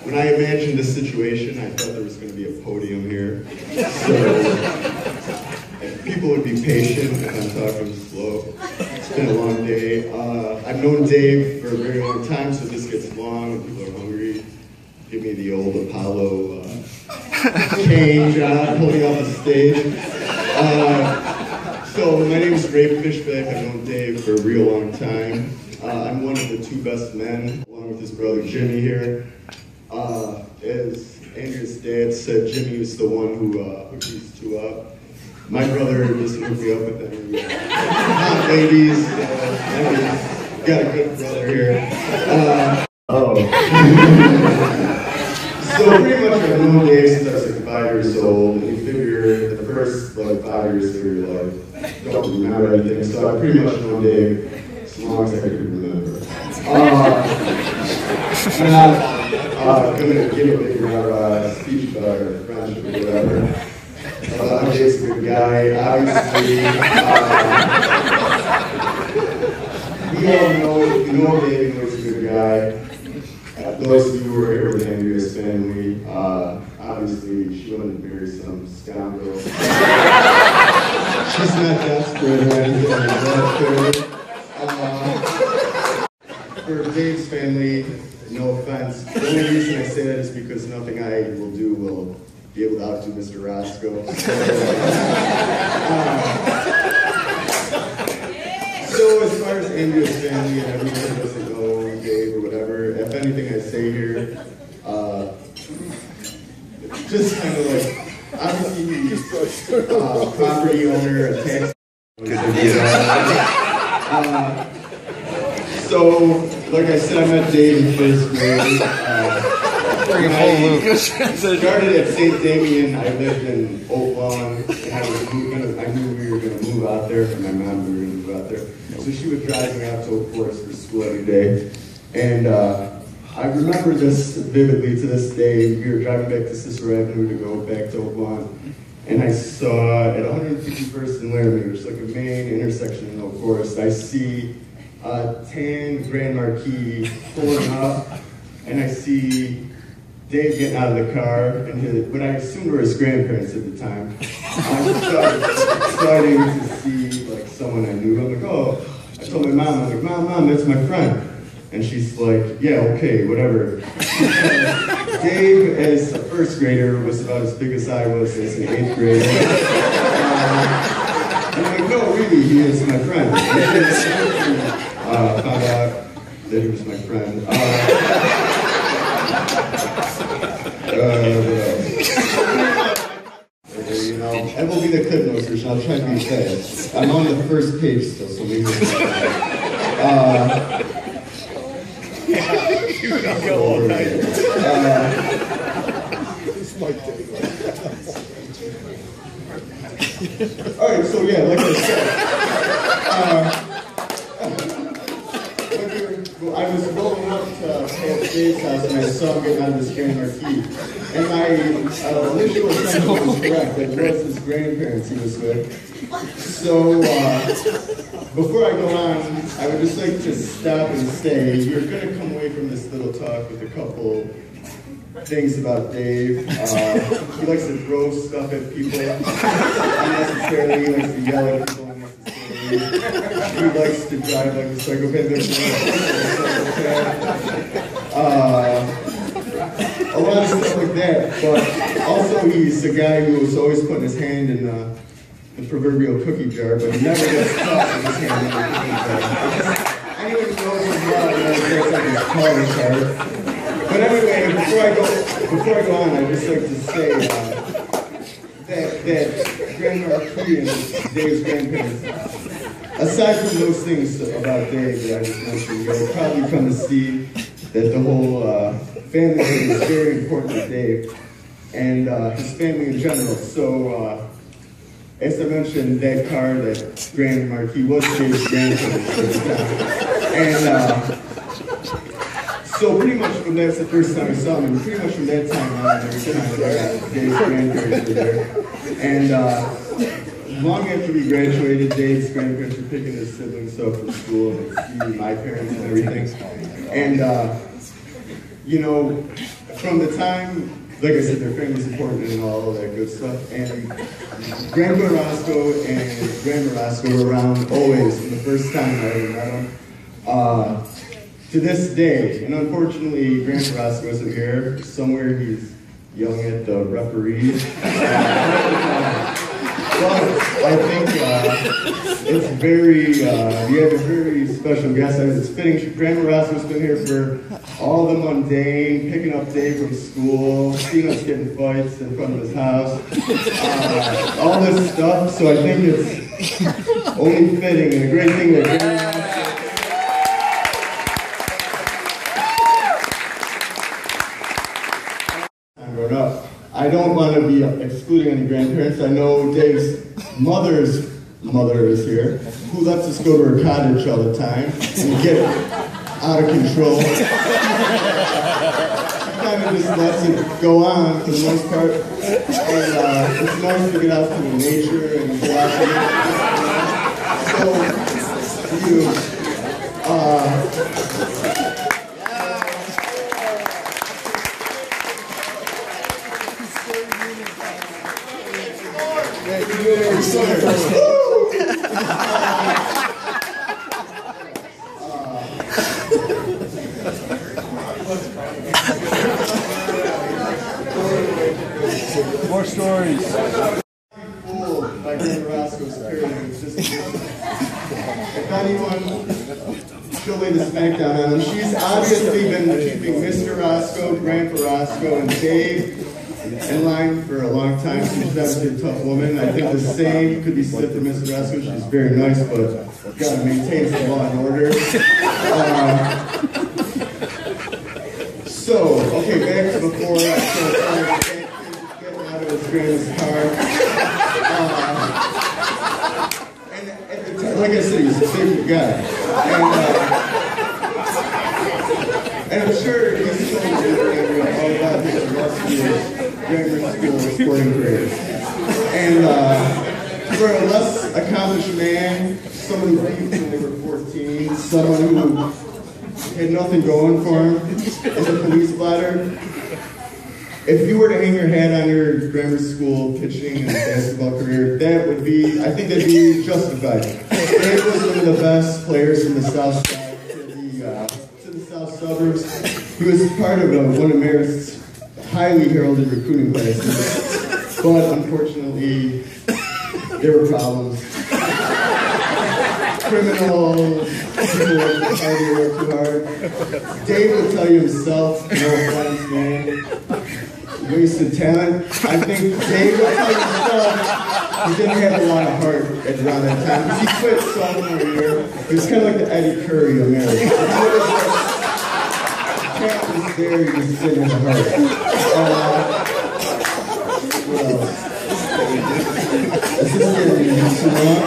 when I imagined this situation, I thought there was going to be a podium here. So if people would be patient if I'm talking slow. It's been a long day. I've known Dave for a very long time, so this gets long and people are hungry. Give me the old Apollo change pulling off the stage. So my name is Fishback. I've known Dave for a real long time. I'm one of the two best men, along with his brother Jimmy here. As Andrea's dad said, Jimmy was the one who hooked these two up. My brother just hooked me up with them. Hot ladies. Got a good brother here. So pretty much I've known Dave since I was like 5 years old, and you figure the first like 5 years of your life, don't remember anything. So I pretty much known Dave as long as I could remember. I'm not going to give a big speech about our friendship or whatever. Dave's a good guy, obviously. We all know Dave, you know he's a good guy. Those of you who were here with Andrea's family, obviously she wouldn't marry some scoundrel. She's not desperate or anything like that. For Dave's family, no offense, the only reason I say that is because nothing I will do will be able to outdo Mr. Rosko. So as far as Andrea's family and everyone who doesn't know Dave or whatever, if anything I say here, just kind of like, obviously he's property owner, a tax. So, like I said, I met Dave in 1st grade. I started at St. Damien. I lived in Oak Lawn, and I knew we were going to move out there. For my mom, we were going to move out there. So she would drive me out to Oak Forest for school every day. And I remember this vividly to this day. We were driving back to Cicero Avenue to go back to Oak Lawn. And I saw at 151st and Laramie, which is like a main intersection in Oak Forest, I see a tan Grand Marquis pulling up, and I see Dave getting out of the car, and what I assumed were his grandparents at the time. I'm starting to see like someone I knew. I'm like, oh, I told my mom, I'm like, Mom, that's my friend. And she's like, yeah, okay, whatever. Dave, as a 1st grader, was about as big as I was as an 8th grader. I'm like, no, really, he is my friend. Found out that he was my friend. You know, that will be the clip notes, which I'll try to be fast. I'm on the 1st page still, so maybe you can go all night. Alright, so yeah, like I said, I was rolling up to Dave's house and I saw him getting out of this Grand Marquis. And my initial assumption was correct, that it was his grandparents he was with. So, before I go on, I would just like to stop and say, you're going to come away from this little talk with a couple things about Dave. He likes to throw stuff at people unnecessarily. He likes to yell at people unnecessarily. He likes to drive like a psychopath. A lot of stuff like that. But also he's a guy who was always putting his hand in the proverbial cookie jar, but he never gets caught with his hand in the cookie jar. Anyone who knows his law knows that's like his calling card. But anyway, before I go on, I'd just like to say that Grand Marquis and Dave's grandparents, aside from those things about Dave that I just mentioned, you'll probably come to see that the whole family is very important to Dave and his family in general. So, as I mentioned, that car, that Grand Marquis, was Dave's grandparents at the time. And so pretty much from that's the first time I saw him, and pretty much from that time on, every time Dave's grandparents were there. And long after we graduated, Dave's grandparents were picking his siblings up from school and see my parents and everything. And you know, from the time, like I said, their family's important and all of that good stuff. And Grandpa Rosko and Grandma Rosko were around always from the first time I ever met them. To this day, and unfortunately, Grandpa Rosko isn't here. Somewhere he's yelling at the referees. But I think it's very, you have a very special guest. It's fitting. Grandma Rosko's been here for all the mundane, picking up Dave from school, seeing us get in fights in front of his house, all this stuff. So I think it's only fitting and a great thing that Grandma Rosko. Growing up. I don't want to be excluding any grandparents. I know Dave's mother's mother is here, who lets us go to her cottage all the time and get out of control. She kind of just lets it go on for the most part. And it's nice to get out to the nature and go out there. So, more stories. Fooled by Grandma Rosko's parents. If anyone, she'll lay the smackdown on him. She's obviously been keeping Mr. Rosko, Grandpa Rosko, and Dave in line for a long time. She's obviously a tough woman. I think the same could be said for Mrs. Rosko. She's very nice, but got to maintain some law and order. So, okay, back to before I started getting out of his grandma's car. And at the time, like I said, he's a big guy. And I'm sure he's told you all about his illustrious grammar school sporting careers. And for a less accomplished man, someone who beat when they were 14, someone who had nothing going for him as a police blotter, if you were to hang your hat on your grammar school pitching and basketball career, that would be, I think that'd be justified. Dave was one of the best players from the south side to the south suburbs. He was part of one of Merritt's highly heralded recruiting classes, but unfortunately, there were problems. Criminals, people like to party work too hard. Dave will tell you himself, no offense, man. Wasted talent. I think Dave will tell you himself he didn't have a lot of heart at around that time. Because he quit sophomore year. He was kind of like the Eddie Curry of America. Cat was there, he just didn't have a heart. What else? Is this getting too long?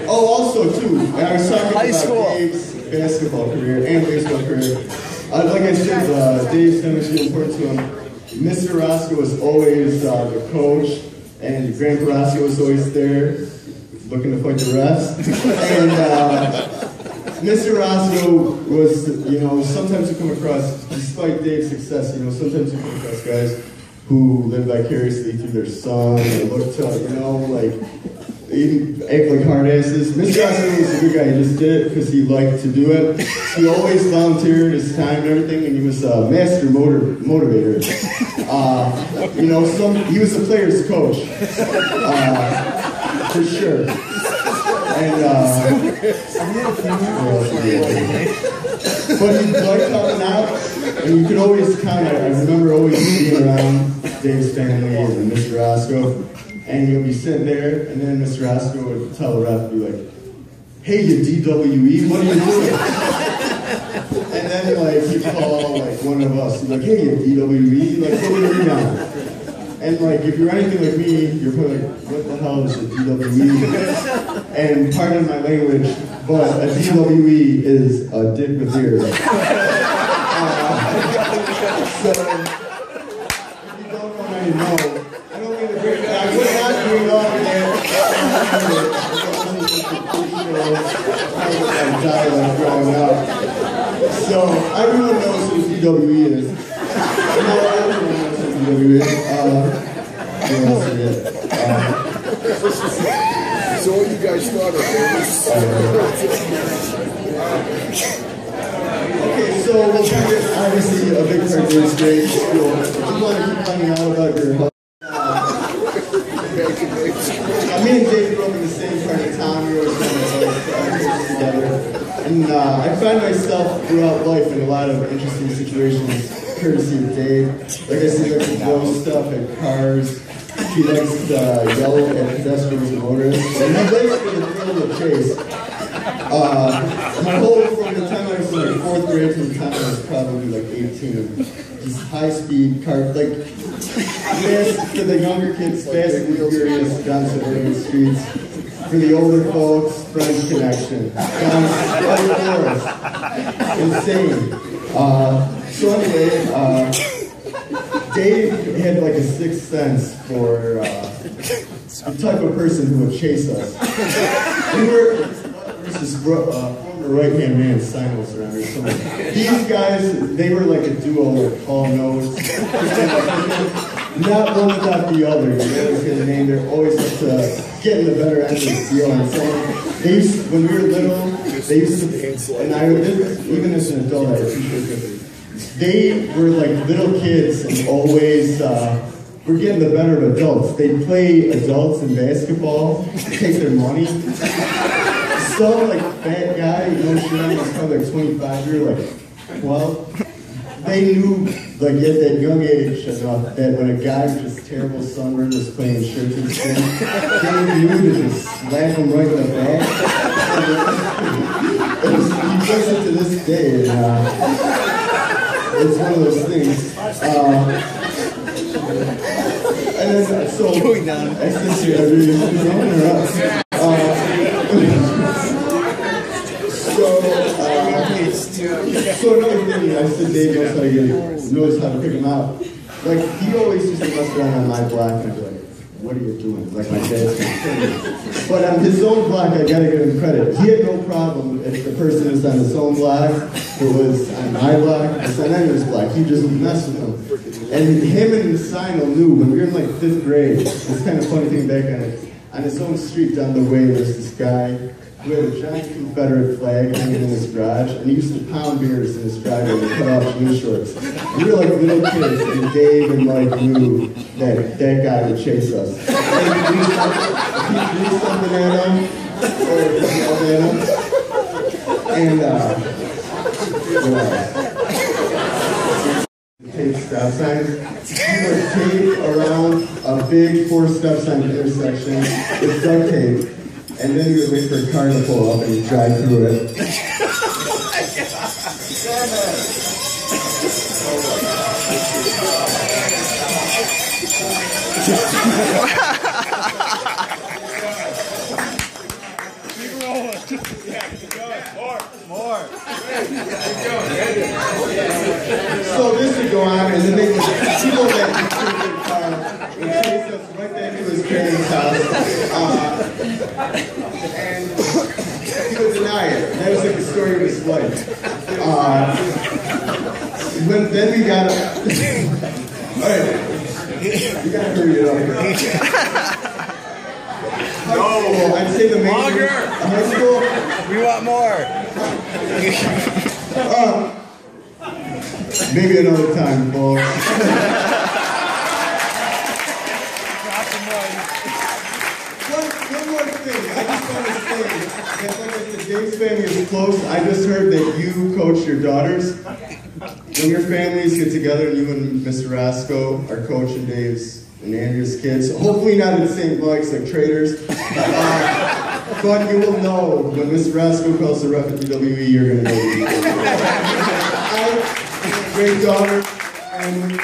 Oh, also too, I was talking about Dave's basketball career and baseball career. Like I said, Dave's family important to him. Mr. Rosko was always the coach, and Grandpa Rosko was always there, looking to fight the refs. And Mr. Rosko was, you know, sometimes you come across, despite Dave's success, you know, sometimes you come across guys who live vicariously through their son, and look to, you know, like, even act like hard asses. Mr. Rosko was a good guy. He just did it because he liked to do it. He always volunteered his time and everything, and he was a master motivator. You know, he was a player's coach, for sure. And but he liked helping out, and you could always count on it. I remember always being around Dave's family and Mr. Rosko. And he'll be sitting there, and then Mr. Rosko would tell the ref, be like, "Hey, you DWE, what are you doing?" And then, like, he'd call, like, one of us, he'd be like, "Hey, you DWE, like, what are you doing now?" And, like, if you're anything like me, you're probably like, "What the hell is a DWE?" And pardon my language, but a DWE is a dick with ears. So, if you don't know how you know, I would not bring all of that. dialect growing up. So everyone knows who DWE is. No, everyone knows who DWE is. So what you guys thought of it? Okay, so we'll try to obviously a big part of this grade school. If you want to keep finding out about your me and Dave grew up in the same part of town. We were always trying to together. And I find myself throughout life in a lot of interesting situations, courtesy of Dave. Like I said, like to blow stuff at cars. He likes to yell at pedestrians and motorists. And he lives for the thrill of the chase. My whole, from the time I was in like 4th grade to the time I was probably like 18, just high-speed car, like, fast for the younger kids, fast and furious down suburban streets. For the older folks, French Connection. Down Forest. Insane. So anyway, Dave had like a sixth sense for the type of person who would chase us. We were this former right-hand man, Simons around here somewhere. These guys, they were like a duo, like Paul Knows. Not one without the other. You always get a name. They're always up to getting the better end of the deal. And so they used, when we were little, they used to, and I even as an adult, I appreciate it. They were like little kids and always were getting the better of adults. They play adults in basketball, take their money. Some like fat guy, no shit on, was probably like 25, you're like 12. They knew, like at that young age, that when a guy with just terrible sunburn was playing shirts and shit, they knew to just slap him right in the back. He does it to this day, and it's one of those things. And then, so, going down. I said to every So another thing, I said Dave knows how to pick him out. Like, he always used to mess around on my block, and I'd be like, what are you doing? Like, my dad's gonna kill me. But on his own block, I gotta give him credit. He had no problem if the person was on his own block, who was on my block, or on anyone's block. He just messed with them. And him and Sino knew, when we were in like 5th grade, this kind of funny thing back on his own street down the way, there's this guy who had a giant Confederate flag hanging in his garage, and he used to pound beers in his driveway and cut off jean shorts. We were like little kids, and Dave and Mike knew that that guy would chase us. If he threw something at him, or if he yelled at him, and tape stop signs. He would tape around a big 4-stop sign intersection with duct tape. And then we would wait for a car to pull up and we'd drive through it. Keep rolling. Yeah, keep going. More. So this would go on, and then they would people that would take their car and chase us right back to his parents' house. And he would deny it. That was like the story of his life. Then we got alright. We gotta hurry it up. No, I'd say the main longer. High school. We want more. Maybe another time, folks. One more thing. I just want to say that, like I said, Dave's family is close. I just heard that you coach your daughters. When your families get together, and you and Mr. Rosko are coaching Dave's and Andrew's kids, hopefully not in St. Mike's like traitors, but you will know when Mr. Rosko calls the ref at DWE, you're going to know. I have a great daughter, and